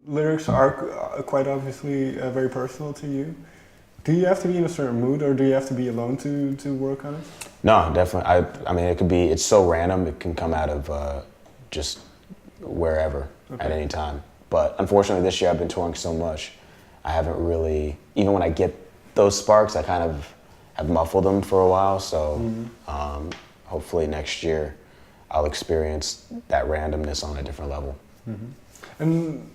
Lyrics are quite obviously very personal to you. Do you have to be in a certain mood, or do you have to be alone to work on it? No, definitely. I mean, it could be. It's so random. It can come out of just wherever at any time. But unfortunately, this year I've been touring so much. I haven't really. Even when I get those sparks, I kind of have muffled them for a while. So hopefully next year I'll experience that randomness on a different level. And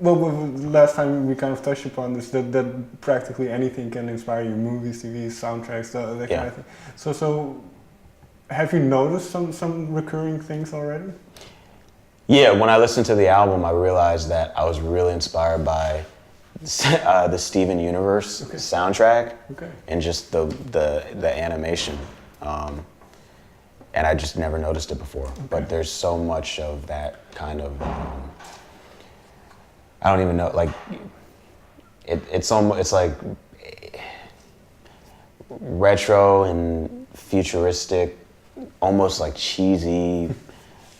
well, last time we kind of touched upon this, that practically anything can inspire you, movies, TV, soundtracks, that kind of thing. So have you noticed some recurring things already? Yeah, when I listened to the album, I realized that I was really inspired by the Steven Universe soundtrack and just the animation. And I just never noticed it before. But there's so much of that kind of, I don't even know, like, it's like retro and futuristic, almost like cheesy,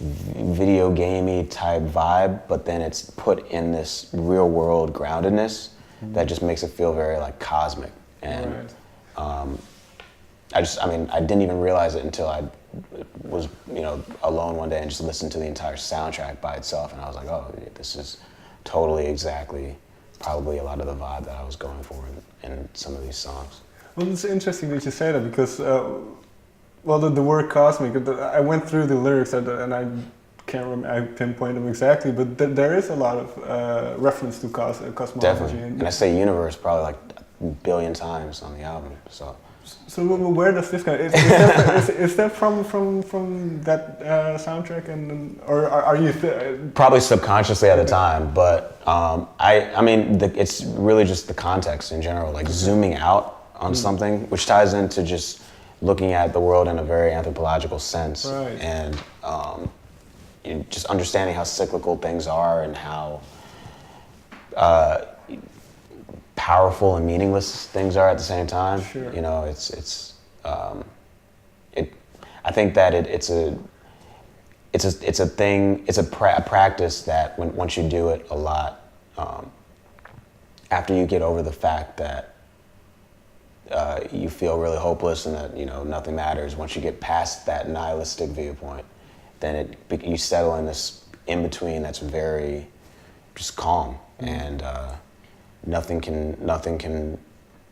video gamey type vibe, but then it's put in this real world groundedness that just makes it feel very like cosmic. And I didn't even realize it until I was, alone one day and just listened to the entire soundtrack by itself, and I was like, oh, this is totally exactly probably a lot of the vibe that I was going for in some of these songs. Well, it's interesting that you say that because, the word cosmic, I went through the lyrics and I can't remember, I pinpoint them exactly, but there is a lot of reference to cosmology. Definitely, and I say universe probably like a billion times on the album, so. So where does this come? Is that from that soundtrack, or are you probably subconsciously at the time? But it's really just the context in general, like zooming out on something, which ties into just looking at the world in a very anthropological sense, and just understanding how cyclical things are and how powerful and meaningless things are at the same time. Sure. I think that it's a thing. It's a practice that once you do it a lot, after you get over the fact that you feel really hopeless and that nothing matters. Once you get past that nihilistic viewpoint, then you settle in this in between that's very just calm and. Nothing can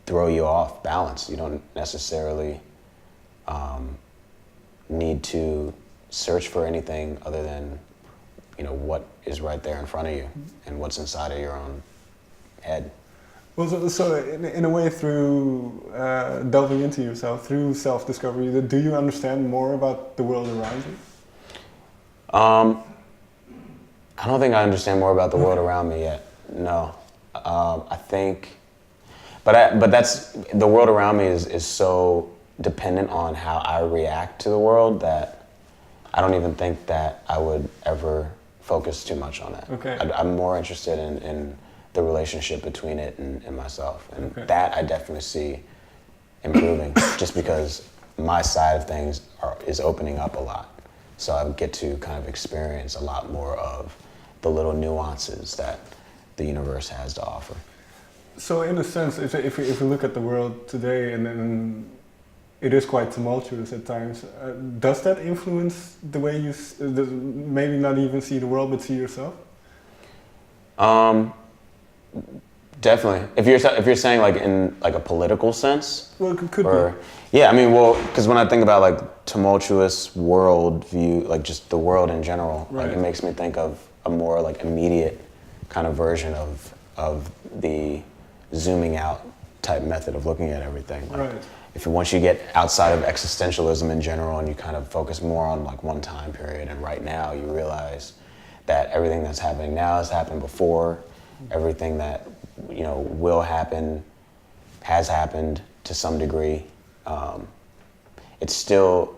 throw you off balance. You don't necessarily need to search for anything other than, what is right there in front of you and what's inside of your own head. Well, so in a way, through delving into yourself, through self-discovery, do you understand more about the world around you? I don't think I understand more about the world around me yet. No. I think, but that's, the world around me is so dependent on how I react to the world that I don't even think that I would ever focus too much on that. Okay. I'm more interested in the relationship between it and myself, and that I definitely see improving just because my side of things is opening up a lot. So I get to kind of experience a lot more of the little nuances that the universe has to offer. So in a sense, if we look at the world today, and then it is quite tumultuous at times, does that influence the way you maybe not even see the world but see yourself? Definitely. If you're saying like in like a political sense, well, it could be. Yeah, I mean, well, because when I think about like tumultuous world view, like just the world in general, like it makes me think of a more like immediate kind of version of the zooming out type method of looking at everything. Like once you get outside of existentialism in general and you kind of focus more on like one time period and right now, you realize that everything that's happening now has happened before, everything that will happen has happened to some degree. It's still,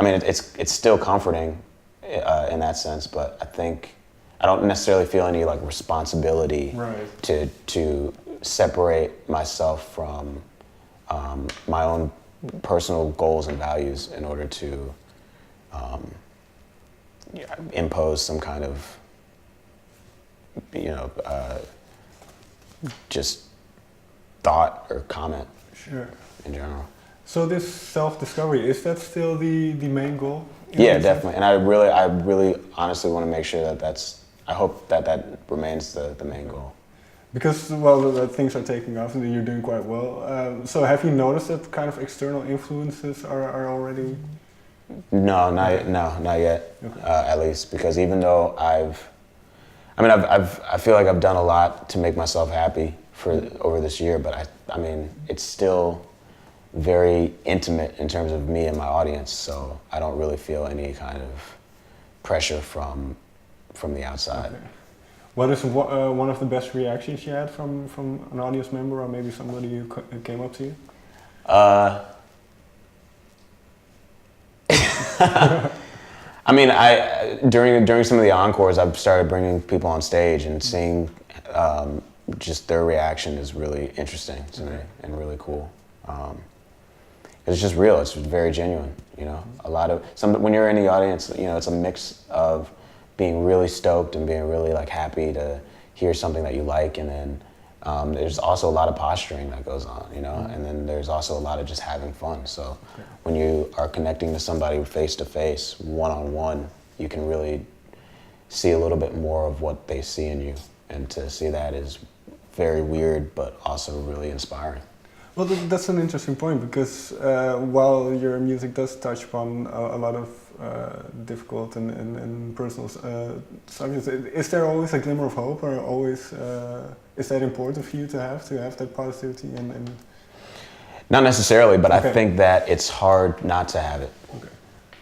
it's still comforting in that sense, but I think I don't necessarily feel any like responsibility to separate myself from my own personal goals and values in order to impose some kind of you know, just thought or comment. Sure. In general. So this self-discovery, is that still the main goal? Yeah, definitely. And I really honestly want to make sure I hope that remains the main goal. Because, well, things are taking off and you're doing quite well. So have you noticed that kind of external influences are already... No, not yet, Okay. At least. Because even though I feel like I've done a lot to make myself happy over this year, but I mean, it's still very intimate in terms of me and my audience, so I don't really feel any kind of pressure from the outside. Okay. What is one of the best reactions you had from an audience member or maybe somebody who came up to you? I mean, during some of the encores, I've started bringing people on stage and seeing just their reaction is really interesting to me and really cool. It's just real. It's very genuine. You know, when you're in the audience, you know, it's a mix of being really stoked and being really like happy to hear something that you like, and then there's also a lot of posturing that goes on, you know, and then there's also a lot of just having fun. So when you are connecting to somebody face to face, one on one, you can really see a little bit more of what they see in you, and to see that is very weird, but also really inspiring. Well, that's an interesting point, because while your music does touch upon a lot of difficult and personal subjects, is there always a glimmer of hope, or always is that important for you to have that positivity? And Not necessarily, but okay. I think that it's hard not to have it. Okay.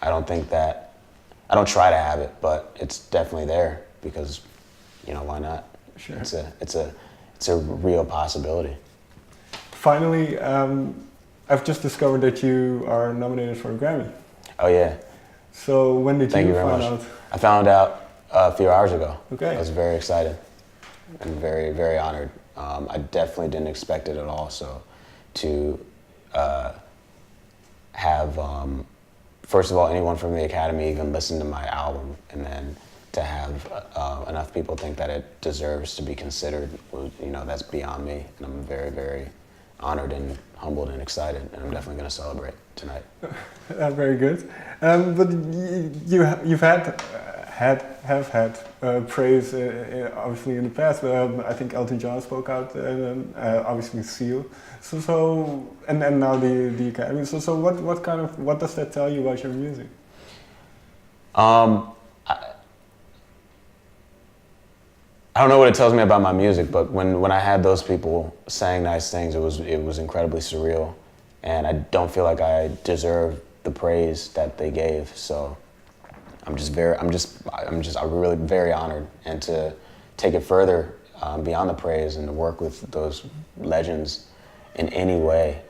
I don't try to have it, but it's definitely there, because, you know, why not? Sure. It's a real possibility. Finally, I've just discovered that you are nominated for a Grammy. Oh yeah. So when did you find out? I found out a few hours ago. Okay. I was very excited and very, very honored. I definitely didn't expect it at all. So to have, first of all, anyone from the Academy even listen to my album, and then to have enough people think that it deserves to be considered, you know, that's beyond me. And I'm very, very honored and humbled and excited, and I'm definitely going to celebrate tonight. Very good. But you've had praise obviously in the past. But I think Elton John spoke out, obviously Seal. So and now the Academy. So what does that tell you about your music? I don't know what it tells me about my music, but when I had those people saying nice things, it was incredibly surreal, and I don't feel like I deserve the praise that they gave. So I'm really very honored, and to take it further beyond the praise and to work with those legends in any way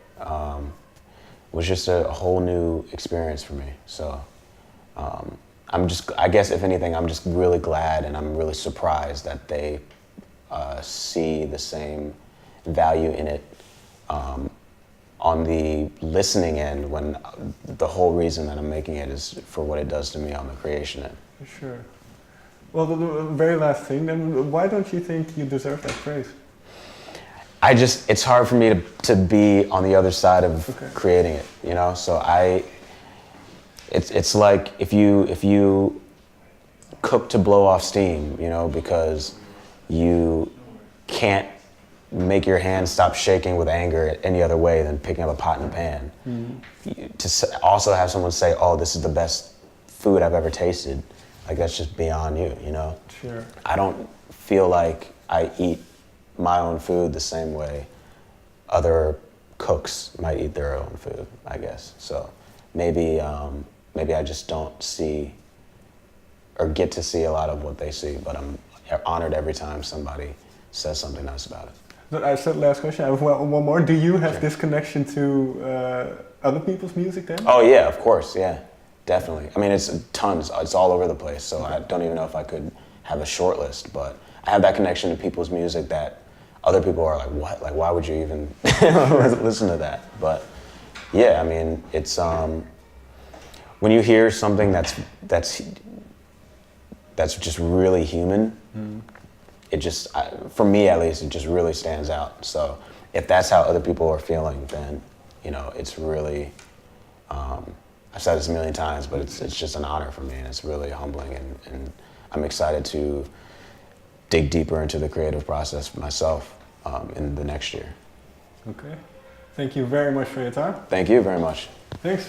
was just a whole new experience for me. So. I guess if anything, I'm just really glad, and I'm really surprised that they see the same value in it on the listening end, when the whole reason that I'm making it is for what it does to me on the creation end. Sure. Well, the very last thing, then, why don't you think you deserve that praise? It's hard for me to be on the other side of creating it, you know, so It's like if you cook to blow off steam, you know, because you can't make your hands stop shaking with anger any other way than picking up a pot and a pan. Mm-hmm. To also have someone say, "Oh, this is the best food I've ever tasted," like that's just beyond you, you know. Sure. I don't feel like I eat my own food the same way other cooks might eat their own food, I guess. So maybe I just don't see or get to see a lot of what they see, but I'm honored every time somebody says something nice about it. But I said last question, I have one more. Do you have this connection to other people's music then? Oh yeah, of course, yeah, definitely. I mean, it's tons, it's all over the place, so I don't even know if I could have a short list, but I have that connection to people's music that other people are like, what? Like, why would you even listen to that? But yeah, I mean, it's, when you hear something that's just really human, it just, for me at least, it just really stands out. So if that's how other people are feeling, then, you know, it's really, I've said this a million times, but it's just an honor for me, and it's really humbling, and I'm excited to dig deeper into the creative process for myself in the next year. Okay. Thank you very much for your time. Thank you very much. Thanks.